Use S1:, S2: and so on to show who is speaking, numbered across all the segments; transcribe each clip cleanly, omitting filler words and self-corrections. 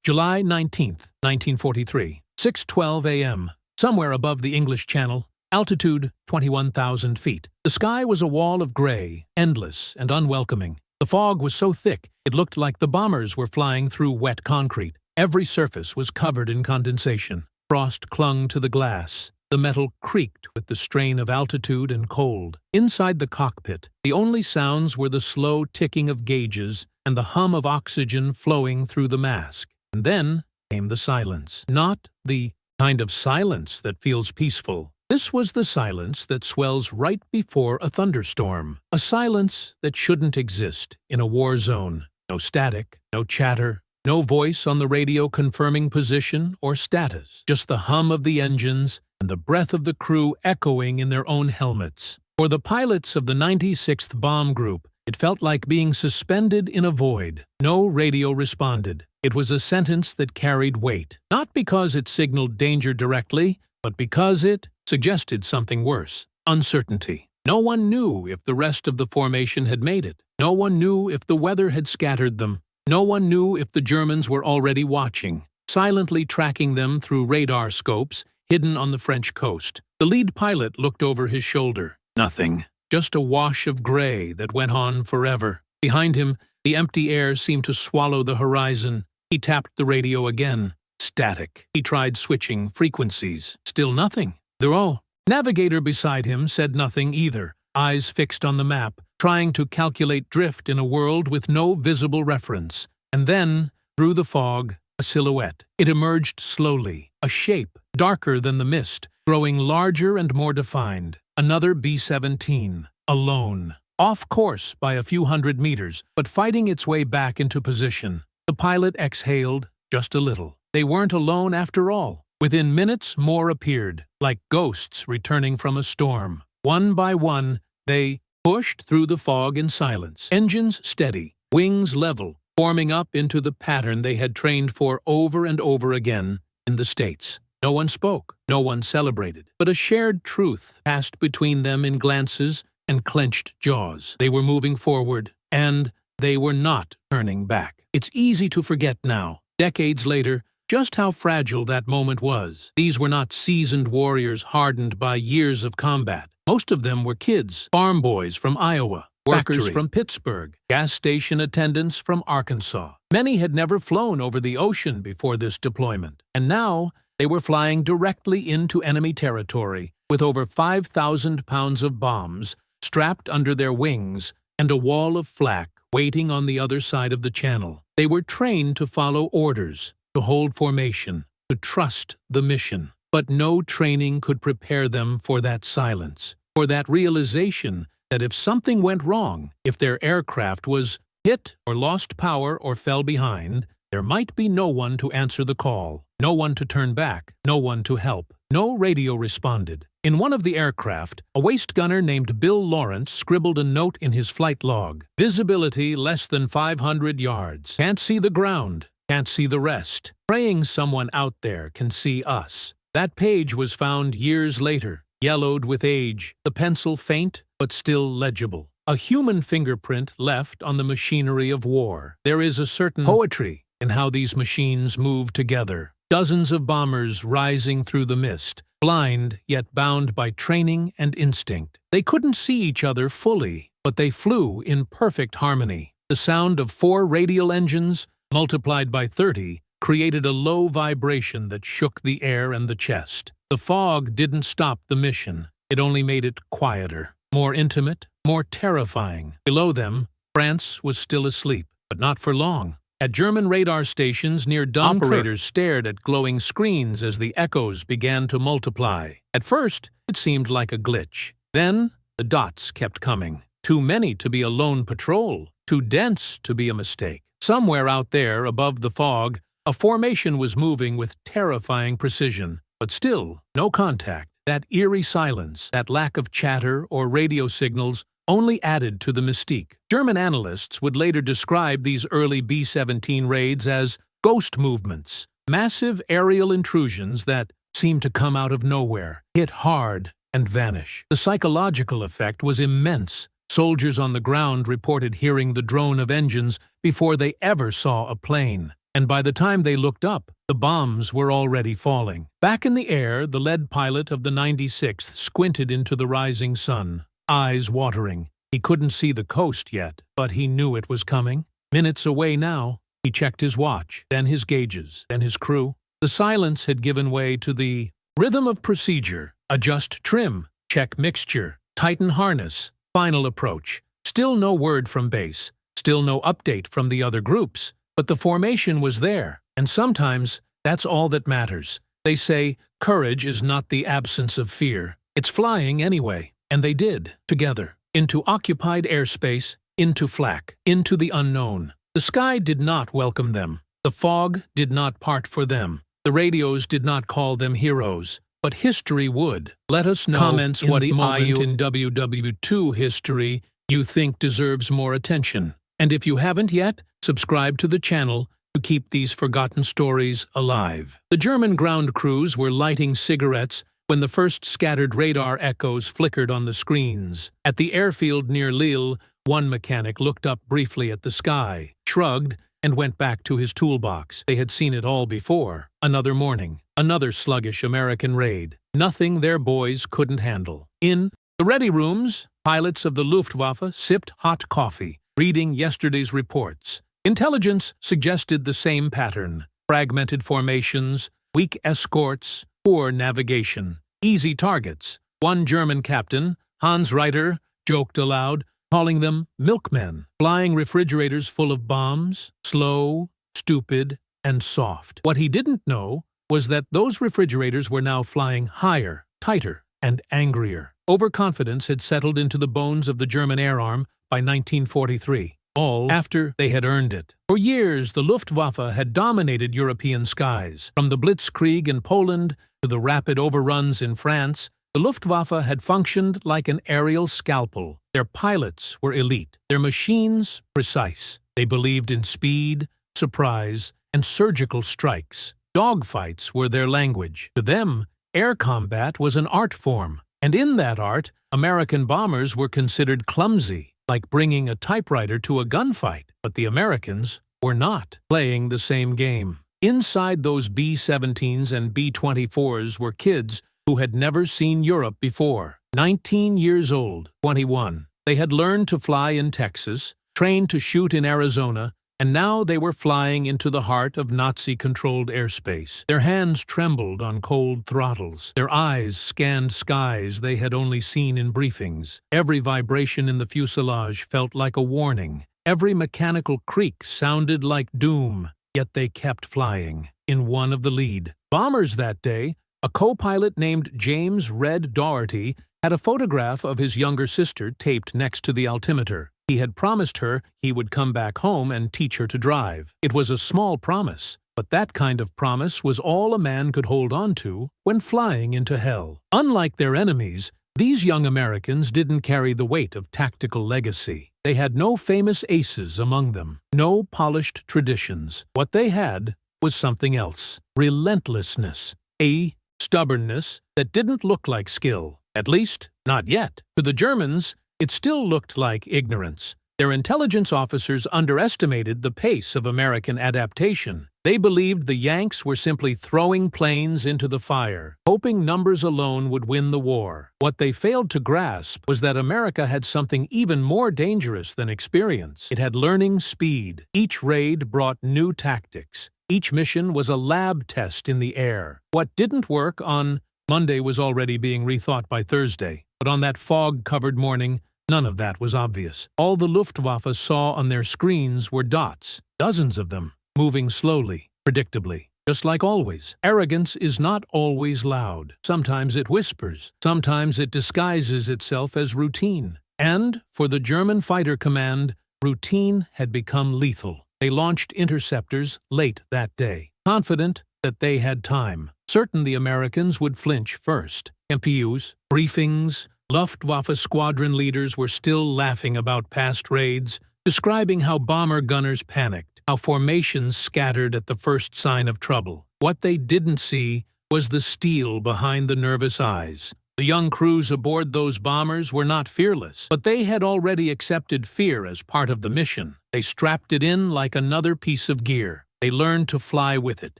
S1: July 19th, 1943, 6:12 a.m. Somewhere above the English Channel, altitude 21,000 feet. The sky was a wall of gray, endless and unwelcoming. The fog was so thick it looked like the bombers were flying through wet concrete. Every surface was covered in condensation. Frost clung to the glass. The metal creaked with the strain of altitude and cold. Inside the cockpit, the only sounds were the slow ticking of gauges and the hum of oxygen flowing through the mask. And then came the silence. Not the kind of silence that feels peaceful. This was the silence that swells right before a thunderstorm. A silence that shouldn't exist in a war zone. No static, no chatter, no voice on the radio confirming position or status. Just the hum of the engines and the breath of the crew echoing in their own helmets. For the pilots of the 96th Bomb Group, it felt like being suspended in a void. No radio responded. It was a sentence that carried weight, not because it signaled danger directly, but because it suggested something worse: uncertainty. No one knew if the rest of the formation had made it. No one knew if the weather had scattered them. No one knew if the Germans were already watching, silently tracking them through radar scopes hidden on the French coast. The lead pilot looked over his shoulder. Nothing. Just a wash of gray that went on forever. Behind him, the empty air seemed to swallow the horizon. He tapped the radio again. Static. He tried switching frequencies. Still nothing. The navigator beside him said nothing either, eyes fixed on the map, trying to calculate drift in a world with no visible reference. And then, through the fog, a silhouette. It emerged slowly, a shape, darker than the mist, growing larger and more defined. Another B-17, alone. Off course by a few hundred meters, but fighting its way back into position. The pilot exhaled just a little. They weren't alone after all. Within minutes, more appeared, like ghosts returning from a storm. One by one, they pushed through the fog in silence. Engines steady, wings level, forming up into the pattern they had trained for over and over again in the States. No one spoke, no one celebrated, but a shared truth passed between them in glances and clenched jaws. They were moving forward, and they were not turning back. It's easy to forget now, decades later, just how fragile that moment was. These were not seasoned warriors hardened by years of combat. Most of them were kids, farm boys from Iowa, workers from Pittsburgh, gas station attendants from Arkansas. Many had never flown over the ocean before this deployment, and now they were flying directly into enemy territory with over 5,000 pounds of bombs strapped under their wings and a wall of flak waiting on the other side of the channel. They were trained to follow orders, to hold formation, to trust the mission. But no training could prepare them for that silence, for that realization that if something went wrong, if their aircraft was hit or lost power or fell behind, there might be no one to answer the call, no one to turn back, no one to help. No radio responded. In one of the aircraft, a waist gunner named Bill Lawrence scribbled a note in his flight log. Visibility less than 500 yards. Can't see the ground. Can't see the rest. Praying someone out there can see us. That page was found years later, yellowed with age, the pencil faint but still legible. A human fingerprint left on the machinery of war. There is a certain poetry in how these machines move together. Dozens of bombers rising through the mist, blind yet bound by training and instinct. They couldn't see each other fully, but they flew in perfect harmony. The sound of 4 radial engines, multiplied by 30, created a low vibration that shook the air and the chest. The fog didn't stop the mission. It only made it quieter, more intimate, more terrifying. Below them, France was still asleep, but not for long. At German radar stations near Dunkirk, operators stared at glowing screens as the echoes began to multiply. At first, it seemed like a glitch. Then, the dots kept coming. Too many to be a lone patrol, too dense to be a mistake. Somewhere out there, above the fog, a formation was moving with terrifying precision, but still, no contact. That eerie silence, that lack of chatter or radio signals, only added to the mystique. German analysts would later describe these early B-17 raids as ghost movements, massive aerial intrusions that seemed to come out of nowhere, hit hard, and vanish. The psychological effect was immense. Soldiers on the ground reported hearing the drone of engines before they ever saw a plane. and by the time they looked up, the bombs were already falling. Back in the air, the lead pilot of the 96th squinted into the rising sun, eyes watering. He couldn't see the coast yet, but he knew it was coming. Minutes away now. He checked his watch, then his gauges, then his crew. The silence had given way to the rhythm of procedure. Adjust trim, check mixture, tighten harness, final approach. Still no word from base, still no update from the other groups, but the formation was there, and sometimes that's all that matters. They say courage is not the absence of fear. It's flying anyway, and they did, together, into occupied airspace, into flak, into the unknown. The sky did not welcome them. The fog did not part for them. The radios did not call them heroes. But history would. Let us know comments what moment in WWII history you think deserves more attention. And if you haven't yet, subscribe to the channel to keep these forgotten stories alive. The German ground crews were lighting cigarettes when the first scattered radar echoes flickered on the screens. At the airfield near Lille, one mechanic looked up briefly at the sky, shrugged, and went back to his toolbox. They had seen it all before. Another morning, another sluggish American raid. Nothing their boys couldn't handle. In the ready rooms, pilots of the Luftwaffe sipped hot coffee, reading yesterday's reports. Intelligence suggested the same pattern. Fragmented formations, weak escorts, poor navigation, easy targets. One German captain, Hans Reiter, joked aloud, calling them milkmen, flying refrigerators full of bombs, slow, stupid, and soft. What he didn't know was that those refrigerators were now flying higher, tighter, and angrier. Overconfidence had settled into the bones of the German air arm by 1943, all after they had earned it. For years, the Luftwaffe had dominated European skies. From the Blitzkrieg in Poland to the rapid overruns in France, the Luftwaffe had functioned like an aerial scalpel. Their pilots were elite, their machines precise. They believed in speed, surprise, and surgical strikes. Dogfights were their language. To them, air combat was an art form, and in that art, American bombers were considered clumsy, like bringing a typewriter to a gunfight. But the Americans were not playing the same game. Inside those B-17s and B-24s were kids who had never seen Europe before. 19 years old, 21. They had learned to fly in Texas, trained to shoot in Arizona, and now they were flying into the heart of Nazi-controlled airspace. Their hands trembled on cold throttles. Their eyes scanned skies they had only seen in briefings. Every vibration in the fuselage felt like a warning. Every mechanical creak sounded like doom, yet they kept flying. In one of the lead bombers that day, a co-pilot named James Red Doherty had a photograph of his younger sister taped next to the altimeter. He had promised her he would come back home and teach her to drive. It was a small promise, but that kind of promise was all a man could hold on to when flying into hell. Unlike their enemies, these young Americans didn't carry the weight of tactical legacy. They had no famous aces among them, no polished traditions. What they had was something else: relentlessness, a stubbornness that didn't look like skill, at least not yet. To the Germans, it still looked like ignorance. Their intelligence officers underestimated the pace of American adaptation. They believed the Yanks were simply throwing planes into the fire, hoping numbers alone would win the war. What they failed to grasp was that America had something even more dangerous than experience. It had learning speed. Each raid brought new tactics. Each mission was a lab test in the air. What didn't work on Monday was already being rethought by Thursday, but on that fog-covered morning, none of that was obvious. All the Luftwaffe saw on their screens were dots, dozens of them, moving slowly, predictably. Just like always, arrogance is not always loud. Sometimes it whispers. Sometimes it disguises itself as routine. And, for the German fighter command, routine had become lethal. They launched interceptors late that day, confident that they had time, certain the Americans would flinch first. MPUs, briefings, Luftwaffe squadron leaders were still laughing about past raids, describing how bomber gunners panicked, how formations scattered at the first sign of trouble. What they didn't see was the steel behind the nervous eyes. The young crews aboard those bombers were not fearless, but they had already accepted fear as part of the mission. They strapped it in like another piece of gear. They learned to fly with it,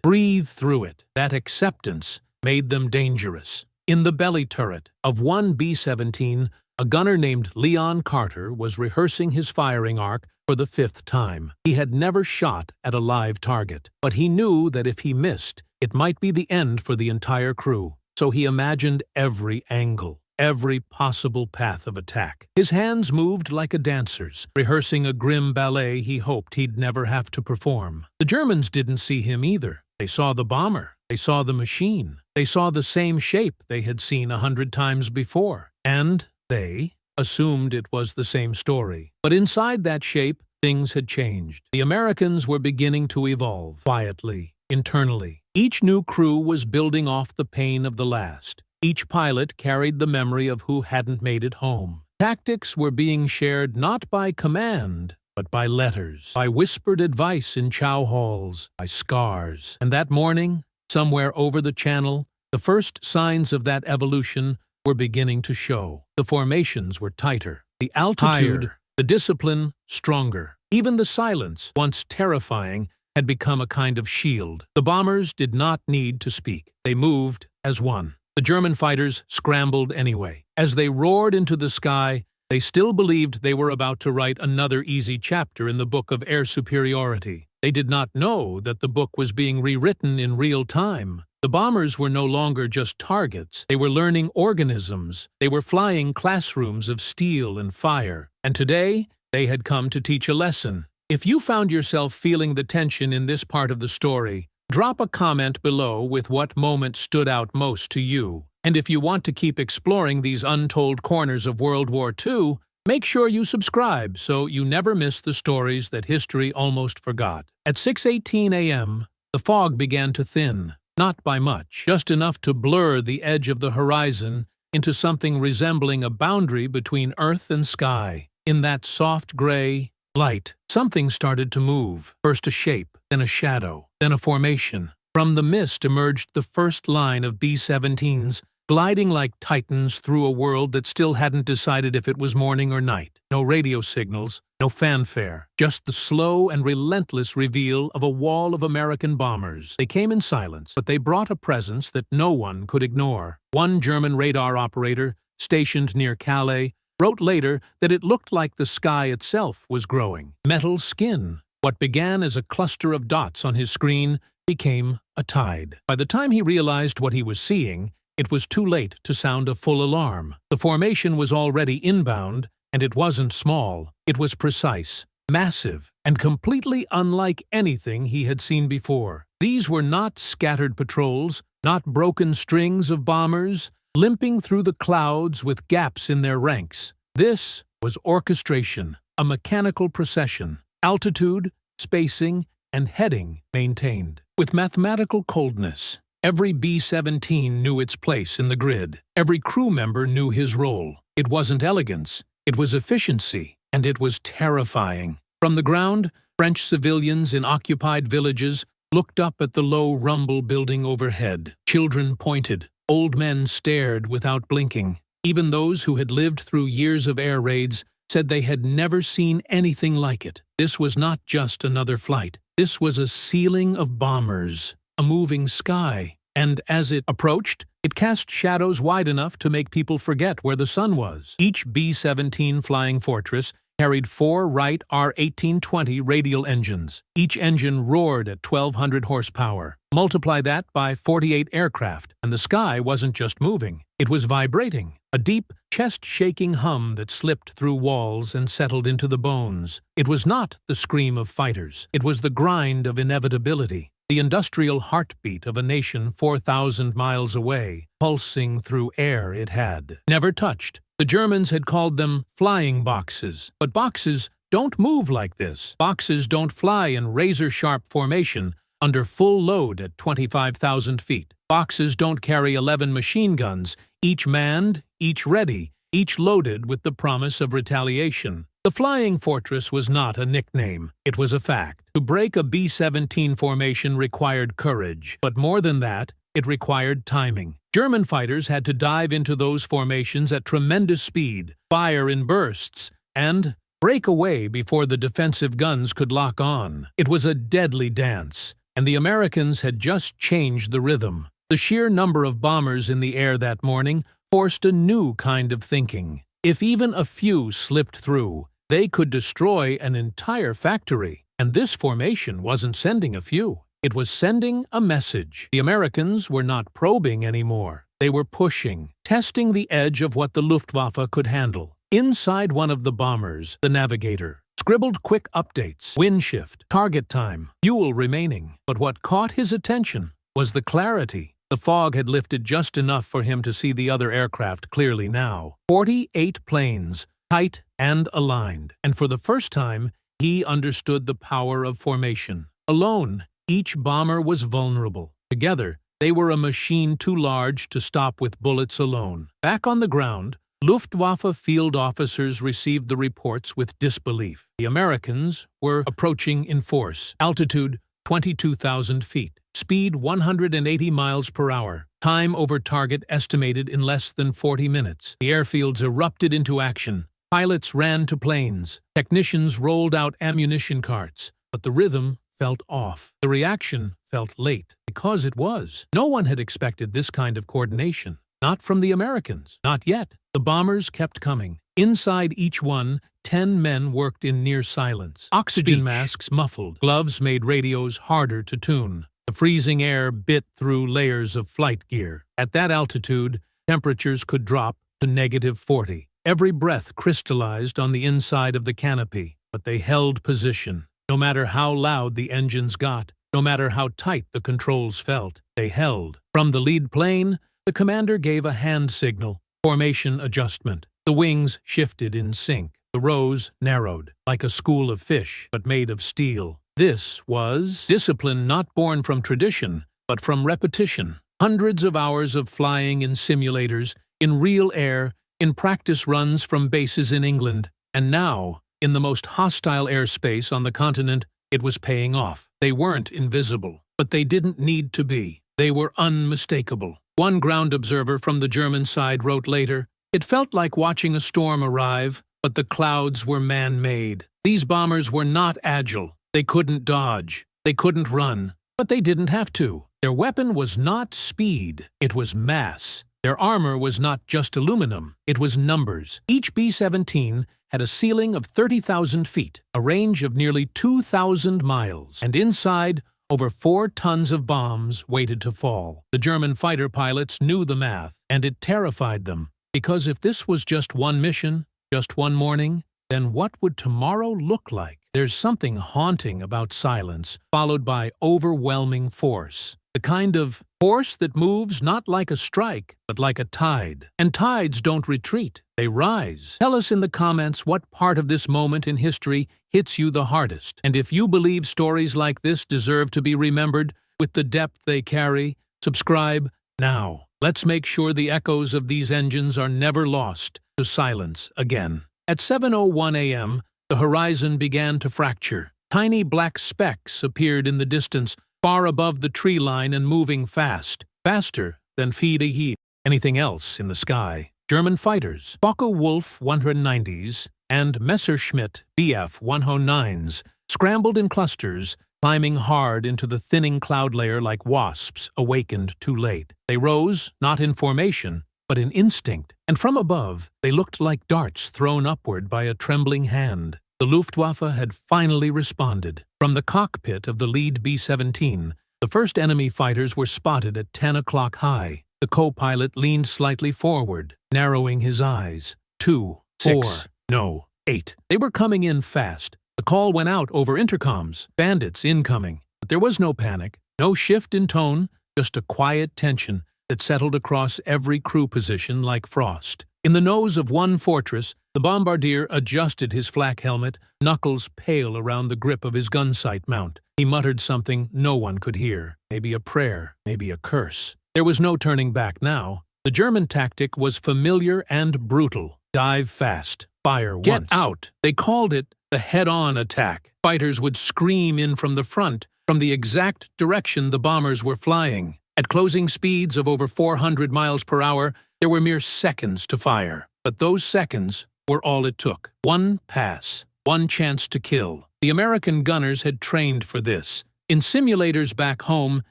S1: breathe through it. That acceptance made them dangerous. In the belly turret of one B-17, a gunner named Leon Carter was rehearsing his firing arc for the 5th time. He had never shot at a live target, but he knew that if he missed, it might be the end for the entire crew. So he imagined every angle, every possible path of attack. His hands moved like a dancer's, rehearsing a grim ballet he hoped he'd never have to perform. The Germans didn't see him either. They saw the bomber. They saw the machine. They saw the same shape they had seen 100 times before. And they assumed it was the same story. But inside that shape, things had changed. The Americans were beginning to evolve, quietly, internally. Each new crew was building off the pain of the last. Each pilot carried the memory of who hadn't made it home. Tactics were being shared not by command, but by letters, by whispered advice in chow halls, by scars. And that morning, somewhere over the channel, the first signs of that evolution were beginning to show. The formations were tighter, the altitude, the discipline, stronger. Even the silence, once terrifying, had become a kind of shield. The bombers did not need to speak. They moved as one. The German fighters scrambled anyway. As they roared into the sky, they still believed they were about to write another easy chapter in the book of air superiority. They did not know that the book was being rewritten in real time. The bombers were no longer just targets. They were learning organisms. They were flying classrooms of steel and fire. And today, they had come to teach a lesson. If you found yourself feeling the tension in this part of the story, drop a comment below with what moment stood out most to you. And if you want to keep exploring these untold corners of World War II, make sure you subscribe so you never miss the stories that history almost forgot. At 6:18 a.m., the fog began to thin. Not by much, just enough to blur the edge of the horizon into something resembling a boundary between earth and sky. In that soft gray light, something started to move. First a shape, then a shadow, then a formation. From the mist emerged the first line of B-17s, gliding like titans through a world that still hadn't decided if it was morning or night. No radio signals, no fanfare, just the slow and relentless reveal of a wall of American bombers. They came in silence, but they brought a presence that no one could ignore. One German radar operator, stationed near Calais, wrote later that it looked like the sky itself was growing. Metal skin. What began as a cluster of dots on his screen became a tide. By the time he realized what he was seeing, it was too late to sound a full alarm. The formation was already inbound, and it wasn't small. It was precise, massive, and completely unlike anything he had seen before. These were not scattered patrols, not broken strings of bombers, limping through the clouds with gaps in their ranks. This was orchestration, a mechanical procession, altitude, spacing, and heading maintained. With mathematical coldness, every B-17 knew its place in the grid. Every crew member knew his role. It wasn't elegance, it was efficiency, and it was terrifying. From the ground, French civilians in occupied villages looked up at the low rumble building overhead. Children pointed. Old men stared without blinking. Even those who had lived through years of air raids said they had never seen anything like it. This was not just another flight. This was a ceiling of bombers, a moving sky. And as it approached, it cast shadows wide enough to make people forget where the sun was. Each B-17 flying fortress carried 4 Wright R-1820 radial engines. Each engine roared at 1,200 horsepower. Multiply that by 48 aircraft, and the sky wasn't just moving. It was vibrating, a deep, chest-shaking hum that slipped through walls and settled into the bones. It was not the scream of fighters. It was the grind of inevitability, the industrial heartbeat of a nation 4,000 miles away, pulsing through air it had never touched. The Germans had called them flying boxes. But boxes don't move like this. Boxes don't fly in razor-sharp formation under full load at 25,000 feet. Boxes don't carry 11 machine guns, each manned, each ready, each loaded with the promise of retaliation. The flying fortress was not a nickname. It was a fact. To break a B-17 formation required courage, but more than that, it required timing. German fighters had to dive into those formations at tremendous speed, fire in bursts, and break away before the defensive guns could lock on. It was a deadly dance, and the Americans had just changed the rhythm. The sheer number of bombers in the air that morning forced a new kind of thinking. If even a few slipped through, they could destroy an entire factory. And this formation wasn't sending a few. It was sending a message. The Americans were not probing anymore. They were pushing, testing the edge of what the Luftwaffe could handle. Inside one of the bombers, the navigator scribbled quick updates: wind shift, target time, fuel remaining. But what caught his attention was the clarity. The fog had lifted just enough for him to see the other aircraft clearly now. 48 planes, tight and aligned. And for the first time, he understood the power of formation. Alone, each bomber was vulnerable. Together, they were a machine too large to stop with bullets alone. Back on the ground, Luftwaffe field officers received the reports with disbelief. The Americans were approaching in force. Altitude 22,000 feet. Speed 180 miles per hour. Time over target estimated in less than 40 minutes. The airfields erupted into action. Pilots ran to planes. Technicians rolled out ammunition carts. But the rhythm felt off. The reaction felt late. Because it was. No one had expected this kind of coordination. Not from the Americans. Not yet. The bombers kept coming. Inside each one, 10 men worked in near silence. Oxygen masks muffled. Gloves made radios harder to tune. The freezing air bit through layers of flight gear. At that altitude, temperatures could drop to -40. Every breath crystallized on the inside of the canopy, but they held position. No matter how loud the engines got, no matter how tight the controls felt, they held. From the lead plane, the commander gave a hand signal. Formation adjustment. The wings shifted in sync. The rows narrowed, like a school of fish, but made of steel. This was discipline not born from tradition, but from repetition. Hundreds of hours of flying in simulators, in real air, in practice runs from bases in England. And now, in the most hostile airspace on the continent, it was paying off. They weren't invisible, but they didn't need to be. They were unmistakable. One ground observer from the German side wrote later, "It felt like watching a storm arrive, but the clouds were man-made. These bombers were not agile. They couldn't dodge. They couldn't run. But they didn't have to. Their weapon was not speed. It was mass. Their armor was not just aluminum. It was numbers. Each B-17 had a ceiling of 30,000 feet, a range of nearly 2,000 miles, and inside, over 4 tons of bombs waited to fall. The German fighter pilots knew the math, and it terrified them. Because if this was just one mission, just one morning, then what would tomorrow look like? There's something haunting about silence, followed by overwhelming force. The kind of force that moves not like a strike, but like a tide. And tides don't retreat, they rise. Tell us in the comments what part of this moment in history hits you the hardest. And if you believe stories like this deserve to be remembered with the depth they carry, subscribe now. Let's make sure the echoes of these engines are never lost to silence again. At 7:01 a.m., the horizon began to fracture. Tiny black specks appeared in the distance, far above the tree line and moving fast, faster than feet anything else in the sky. German fighters, Focke-Wulf 190s and Messerschmitt Bf 109s, scrambled in clusters, climbing hard into the thinning cloud layer like wasps awakened too late. They rose, not in formation, but in instinct, and from above, they looked like darts thrown upward by a trembling hand. The Luftwaffe had finally responded. From the cockpit of the lead B-17, the first enemy fighters were spotted at 10 o'clock high. The co-pilot leaned slightly forward, narrowing his eyes. 2, 4, 6, no, 8. They were coming in fast. The call went out over intercoms. Bandits incoming. But there was no panic, no shift in tone, just a quiet tension that settled across every crew position like frost. In the nose of one fortress, the bombardier adjusted his flak helmet, knuckles pale around the grip of his gun sight mount. He muttered something no one could hear. Maybe a prayer, maybe a curse. There was no turning back now. The German tactic was familiar and brutal. Dive fast. Fire once. Get out. They called it the head-on attack. Fighters would scream in from the front, from the exact direction the bombers were flying. At closing speeds of over 400 miles per hour, there were mere seconds to fire. But those seconds were all it took. One pass, one chance to kill. The American gunners had trained for this. In simulators back home,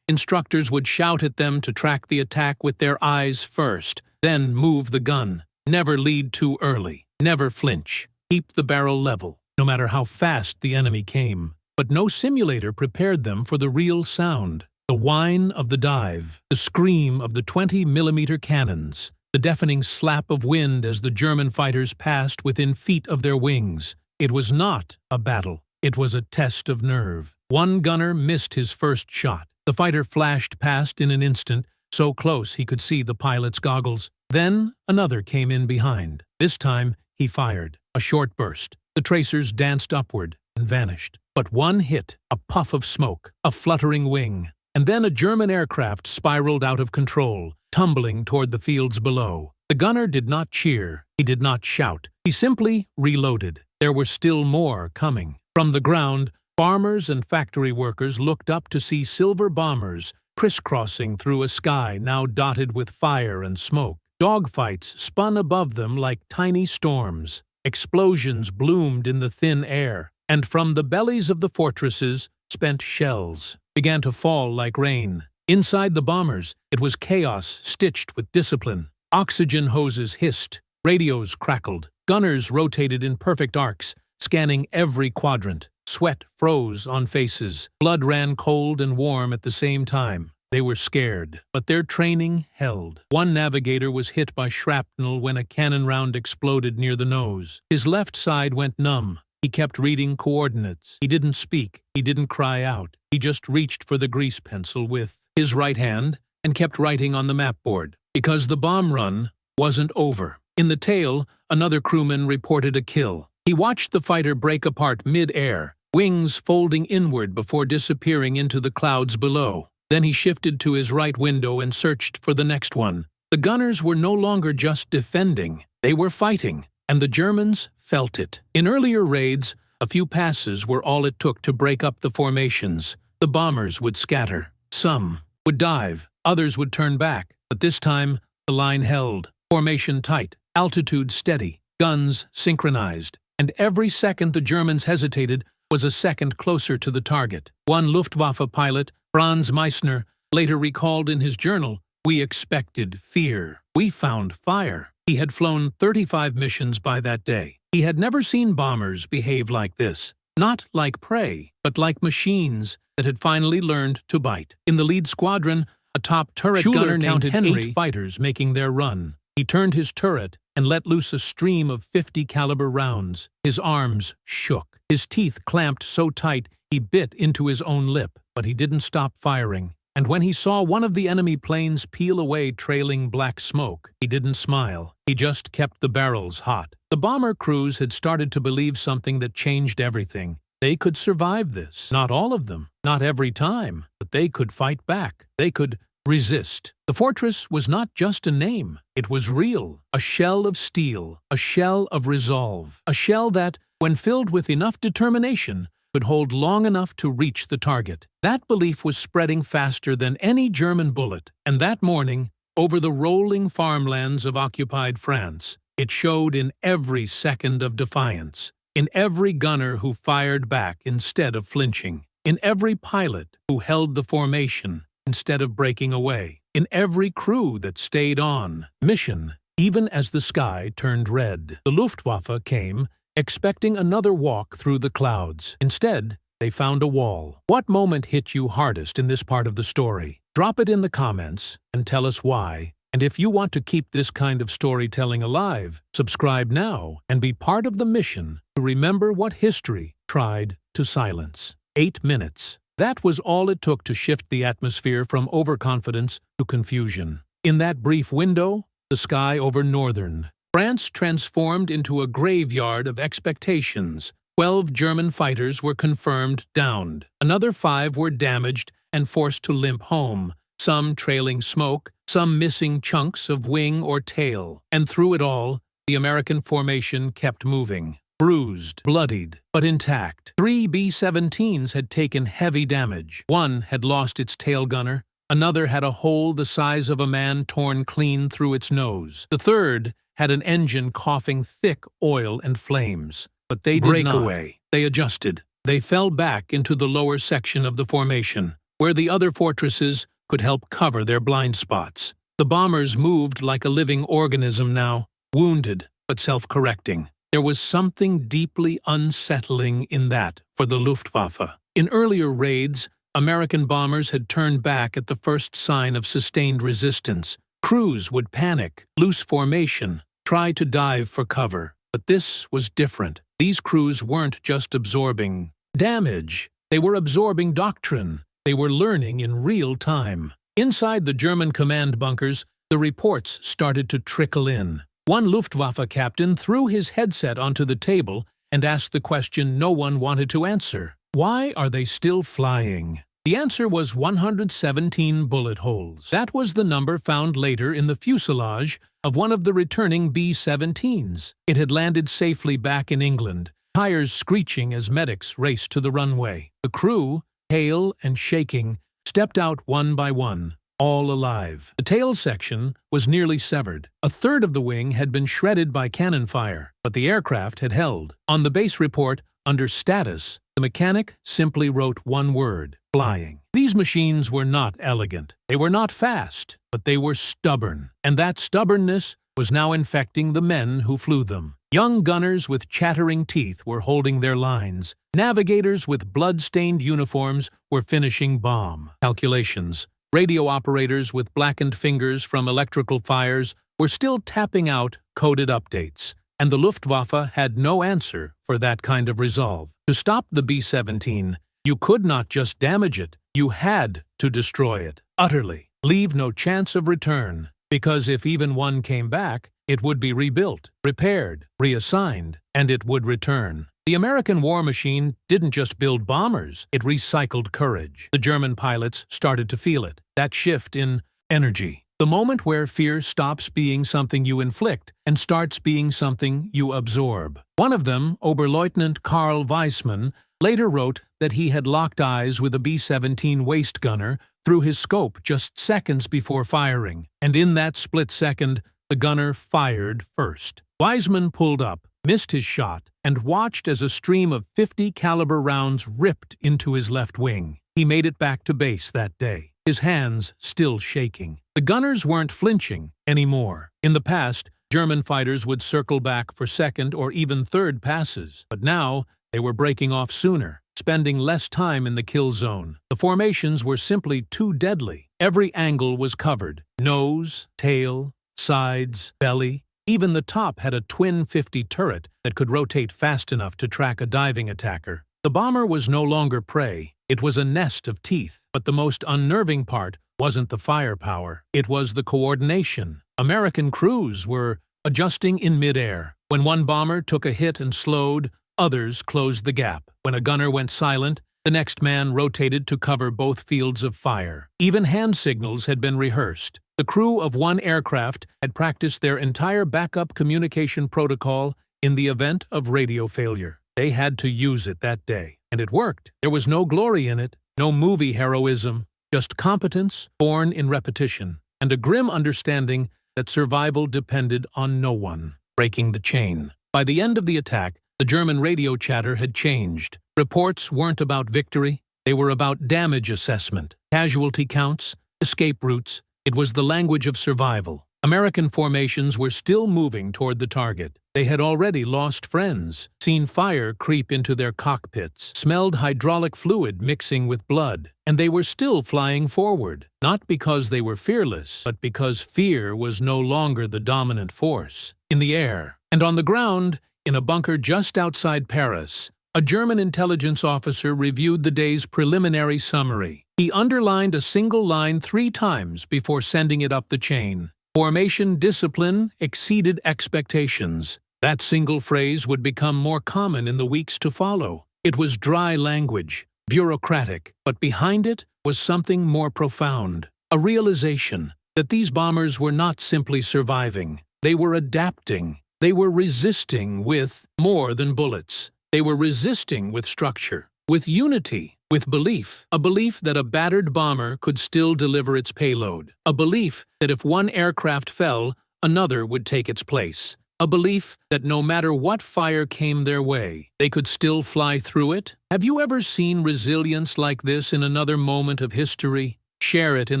S1: instructors would shout at them to track the attack with their eyes first, then move the gun. Never lead too early. Never flinch. Keep the barrel level, no matter how fast the enemy came. But no simulator prepared them for the real sound. The whine of the dive, the scream of the 20-millimeter cannons, the deafening slap of wind as the German fighters passed within feet of their wings. It was not a battle. It was a test of nerve. One gunner missed his first shot. The fighter flashed past in an instant, so close he could see the pilot's goggles. Then another came in behind. This time he fired. A short burst. The tracers danced upward and vanished. But one hit, a puff of smoke, a fluttering wing. And then a German aircraft spiraled out of control, tumbling toward the fields below. The gunner did not cheer. He did not shout. He simply reloaded. There were still more coming. From the ground, farmers and factory workers looked up to see silver bombers crisscrossing through a sky now dotted with fire and smoke. Dogfights spun above them like tiny storms. Explosions bloomed in the thin air, and from the bellies of the fortresses, spent shells began to fall like rain. Inside the bombers, it was chaos stitched with discipline. Oxygen hoses hissed, radios crackled, gunners rotated in perfect arcs, scanning every quadrant. Sweat froze on faces. Blood ran cold and warm at the same time. They were scared, but their training held. One navigator was hit by shrapnel when a cannon round exploded near the nose. His left side went numb. He kept reading coordinates. He didn't speak. He didn't cry out. He just reached for the grease pencil with his right hand and kept writing on the map board. Because the bomb run wasn't over. In the tail, another crewman reported a kill. He watched the fighter break apart mid-air, wings folding inward before disappearing into the clouds below. Then he shifted to his right window and searched for the next one. The gunners were no longer just defending. They were fighting, and the Germans felt it. In earlier raids, a few passes were all it took to break up the formations. The bombers would scatter. Some would dive. Others would turn back. But this time, the line held. Formation tight. Altitude steady. Guns synchronized. And every second the Germans hesitated was a second closer to the target. One Luftwaffe pilot, Franz Meissner, later recalled in his journal, "We expected fear. We found fire." He had flown 35 missions by that day. He had never seen bombers behave like this. Not like prey, but like machines that had finally learned to bite. In the lead squadron, a top turret gunner counted 8 fighters making their run. He turned his turret and let loose a stream of 50 caliber rounds. His arms shook. His teeth clamped so tight he bit into his own lip, but he didn't stop firing. And when he saw one of the enemy planes peel away trailing black smoke, he didn't smile. He just kept the barrels hot. The bomber crews had started to believe something that changed everything. They could survive this. Not all of them, not every time, but they could fight back. They could resist. The fortress was not just a name. It was real. A shell of steel. A shell of resolve. A shell that, when filled with enough determination, could hold long enough to reach the target. That belief was spreading faster than any German bullet, and that morning, over the rolling farmlands of occupied France, it showed in every second of defiance, in every gunner who fired back instead of flinching, in every pilot who held the formation instead of breaking away, in every crew that stayed on mission, even as the sky turned red. The Luftwaffe came, expecting another walk through the clouds. Instead, they found a wall. What moment hit you hardest in this part of the story? Drop it in the comments and tell us why. And if you want to keep this kind of storytelling alive, subscribe now and be part of the mission to remember what history tried to silence. 8 minutes. That was all it took to shift the atmosphere from overconfidence to confusion. In that brief window, the sky over northern France transformed into a graveyard of expectations. 12 German fighters were confirmed downed. Another 5 were damaged and forced to limp home, some trailing smoke, some missing chunks of wing or tail. And through it all, the American formation kept moving. Bruised, bloodied, but intact. 3 B-17s had taken heavy damage. One had lost its tail gunner. Another had a hole the size of a man torn clean through its nose. The third had an engine coughing thick oil and flames. but they did not. They adjusted. They fell back into the lower section of the formation, where the other fortresses could help cover their blind spots. The bombers moved like a living organism now, wounded but self-correcting. There was something deeply unsettling in that for the Luftwaffe. In earlier raids, American bombers had turned back at the first sign of sustained resistance. Crews would panic, lose formation, try to dive for cover. But this was different. These crews weren't just absorbing damage. They were absorbing doctrine. They were learning in real time. Inside the German command bunkers, the reports started to trickle in. One Luftwaffe captain threw his headset onto the table and asked the question no one wanted to answer. Why are they still flying? The answer was 117 bullet holes. That was the number found later in the fuselage of one of the returning B-17s. It had landed safely back in England, tires screeching as medics raced to the runway. The crew, pale and shaking, stepped out one by one, all alive. The tail section was nearly severed. A third of the wing had been shredded by cannon fire, but the aircraft had held. On the base report, under status, the mechanic simply wrote one word: flying. These machines were not elegant. They were not fast, but they were stubborn. And that stubbornness was now infecting the men who flew them. Young gunners with chattering teeth were holding their lines. Navigators with blood-stained uniforms were finishing bomb calculations. Radio operators with blackened fingers from electrical fires were still tapping out coded updates. And the Luftwaffe had no answer for that kind of resolve. To stop the B-17, you could not just damage it, you had to destroy it, utterly. Leave no chance of return, because if even one came back, it would be rebuilt, repaired, reassigned, and it would return. The American war machine didn't just build bombers, it recycled courage. The German pilots started to feel it, that shift in energy. The moment where fear stops being something you inflict and starts being something you absorb. One of them, Oberleutnant Karl Weissmann, later wrote that he had locked eyes with a B-17 waist gunner through his scope just seconds before firing, and in that split second, the gunner fired first. Weissmann pulled up, missed his shot, and watched as a stream of .50 caliber rounds ripped into his left wing. He made it back to base that day, his hands still shaking. The gunners weren't flinching anymore. In the past, German fighters would circle back for second or even third passes, but now they were breaking off sooner, spending less time in the kill zone. The formations were simply too deadly. Every angle was covered: nose, tail, sides, belly. Even the top had a twin 50 turret that could rotate fast enough to track a diving attacker. The bomber was no longer prey. It was a nest of teeth. But the most unnerving part wasn't the firepower. It was the coordination. American crews were adjusting in midair. When one bomber took a hit and slowed, others closed the gap. When a gunner went silent, the next man rotated to cover both fields of fire. Even hand signals had been rehearsed. The crew of one aircraft had practiced their entire backup communication protocol in the event of radio failure. They had to use it that day. And it worked. There was no glory in it, no movie heroism, just competence born in repetition, and a grim understanding that survival depended on no one. Breaking the chain. By the end of the attack, the German radio chatter had changed. Reports weren't about victory, they were about damage assessment, casualty counts, escape routes. It was the language of survival. American formations were still moving toward the target. They had already lost friends, seen fire creep into their cockpits, smelled hydraulic fluid mixing with blood, and they were still flying forward, not because they were fearless, but because fear was no longer the dominant force. In the air and on the ground, in a bunker just outside Paris, a German intelligence officer reviewed the day's preliminary summary. He underlined a single line 3 times before sending it up the chain. Formation discipline exceeded expectations. That single phrase would become more common in the weeks to follow. It was dry language, bureaucratic, but behind it was something more profound. A realization that these bombers were not simply surviving. They were adapting. They were resisting with more than bullets. They were resisting with structure, with unity, with belief. A belief that a battered bomber could still deliver its payload. A belief that if one aircraft fell, another would take its place. A belief that no matter what fire came their way, they could still fly through it? Have you ever seen resilience like this in another moment of history? Share it in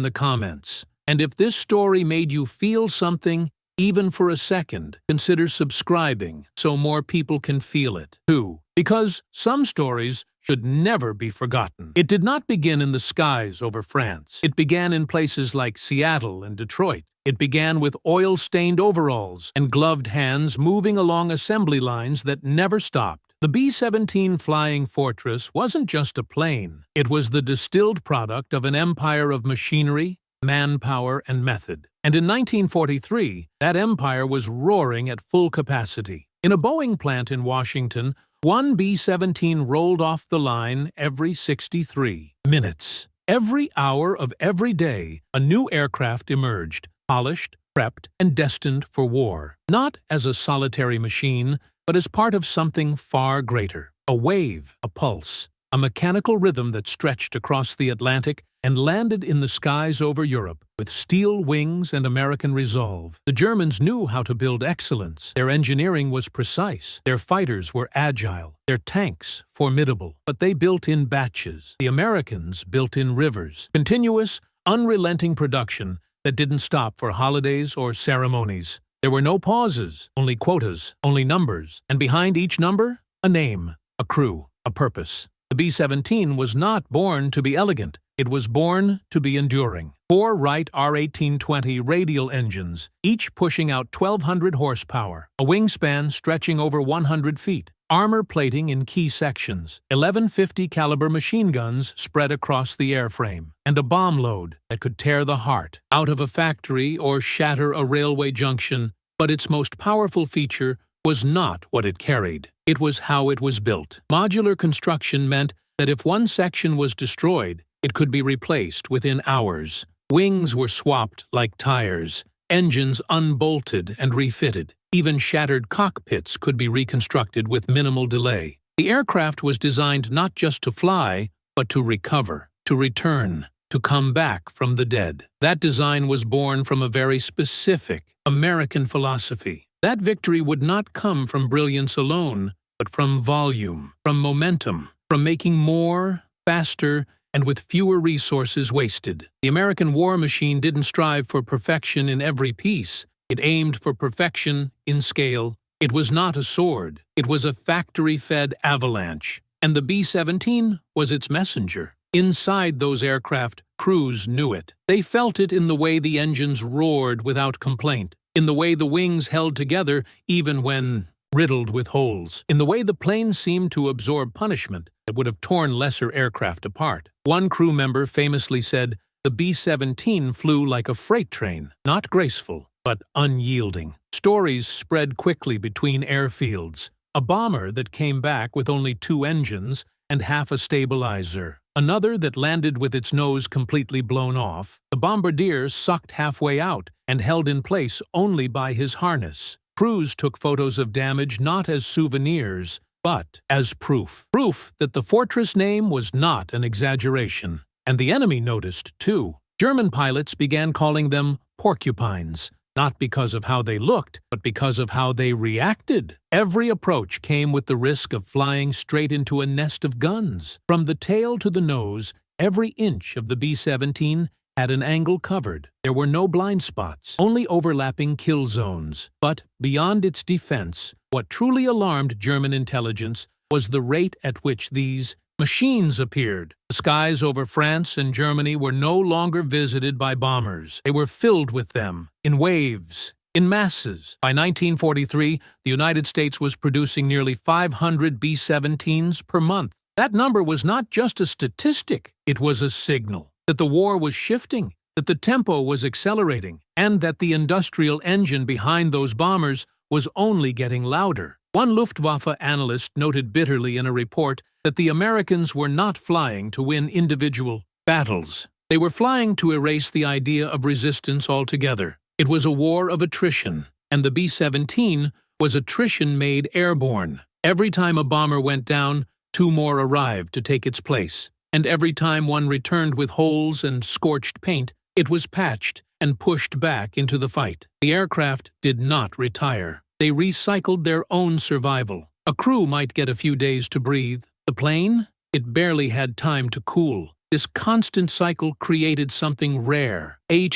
S1: the comments. And if this story made you feel something, even for a second, consider subscribing so more people can feel it, too. Because some stories should never be forgotten. It did not begin in the skies over France. It began in places like Seattle and Detroit. It began with oil-stained overalls and gloved hands moving along assembly lines that never stopped. The B-17 Flying Fortress wasn't just a plane. It was the distilled product of an empire of machinery, manpower, and method. And in 1943, that empire was roaring at full capacity. In a Boeing plant in Washington, one B-17 rolled off the line every 63 minutes. Every hour of every day, a new aircraft emerged, polished, prepped, and destined for war. Not as a solitary machine, but as part of something far greater. A wave, a pulse, a mechanical rhythm that stretched across the Atlantic and landed in the skies over Europe with steel wings and American resolve. The Germans knew how to build excellence. Their engineering was precise. Their fighters were agile. Their tanks formidable. But they built in batches. The Americans built in rivers. Continuous, unrelenting production that didn't stop for holidays or ceremonies. There were no pauses, only quotas, only numbers. And behind each number, a name, a crew, a purpose. The B-17 was not born to be elegant. It was born to be enduring. 4 Wright R-1820 radial engines, each pushing out 1,200 horsepower, a wingspan stretching over 100 feet, armor plating in key sections, 11 50 caliber machine guns spread across the airframe, and a bomb load that could tear the heart out of a factory or shatter a railway junction. But its most powerful feature was not what it carried. It was how it was built. Modular construction meant that if one section was destroyed, it could be replaced within hours. Wings were swapped like tires, engines unbolted and refitted. Even shattered cockpits could be reconstructed with minimal delay. The aircraft was designed not just to fly, but to recover, to return, to come back from the dead. That design was born from a very specific American philosophy. That victory would not come from brilliance alone, but from volume, from momentum, from making more, faster, and with fewer resources wasted. The American war machine didn't strive for perfection in every piece. It aimed for perfection in scale. It was not a sword. It was a factory-fed avalanche. And the B-17 was its messenger. Inside those aircraft, crews knew it. They felt it in the way the engines roared without complaint, in the way the wings held together even when riddled with holes, in the way the plane seemed to absorb punishment that would have torn lesser aircraft apart. One crew member famously said, "The B-17 flew like a freight train, not graceful, but unyielding." Stories spread quickly between airfields. A bomber that came back with only 2 engines and half a stabilizer. Another that landed with its nose completely blown off. The bombardier sucked halfway out and held in place only by his harness. Crews took photos of damage not as souvenirs, but as proof. Proof that the fortress name was not an exaggeration. And the enemy noticed, too. German pilots began calling them porcupines, not because of how they looked, but because of how they reacted. Every approach came with the risk of flying straight into a nest of guns. From the tail to the nose, every inch of the B-17 had an angle covered. There were no blind spots, only overlapping kill zones. But beyond its defense, what truly alarmed German intelligence was the rate at which these machines appeared. The skies over France and Germany were no longer visited by bombers. They were filled with them, in waves, in masses. By 1943, the United States was producing nearly 500 B-17s per month. That number was not just a statistic, it was a signal that the war was shifting, that the tempo was accelerating, and that the industrial engine behind those bombers was only getting louder. One Luftwaffe analyst noted bitterly in a report that the Americans were not flying to win individual battles. They were flying to erase the idea of resistance altogether. It was a war of attrition, and the B-17 was attrition made airborne. Every time a bomber went down, 2 more arrived to take its place. And every time one returned with holes and scorched paint, it was patched and pushed back into the fight. The aircraft did not retire. They recycled their own survival. A crew might get a few days to breathe. The plane? It barely had time to cool. This constant cycle created something rare, a